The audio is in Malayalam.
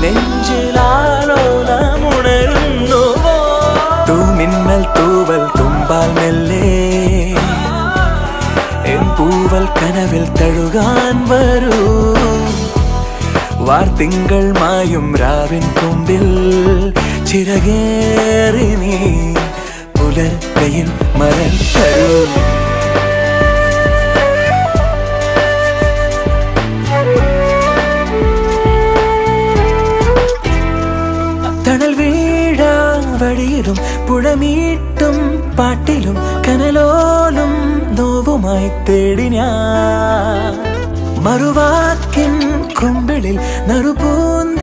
നെഞ്ചിലാലോലമുണരുന്നുവോ തൂമിന്നൽ തൂവൽ തുമ്പാൽ മെല്ലെ എൻ പൂവൽ കനവിൽ തഴുകാൻ വരൂ വാർത്തിങ്കൾ മായും രാവിൻ കൊമ്പിൽ ചിറകേറി നീ പുലർക്കയിൽ മലർ തരൂ തണൽ വീഴാൻ വഴിയിലും പുഴമീട്ടും പാട്ടിലും കനലോലും നോവുമായി തേടി ഞാൻ മറുവാക്കിൻ കുമ്പിളിൽ നറുപൂന്ത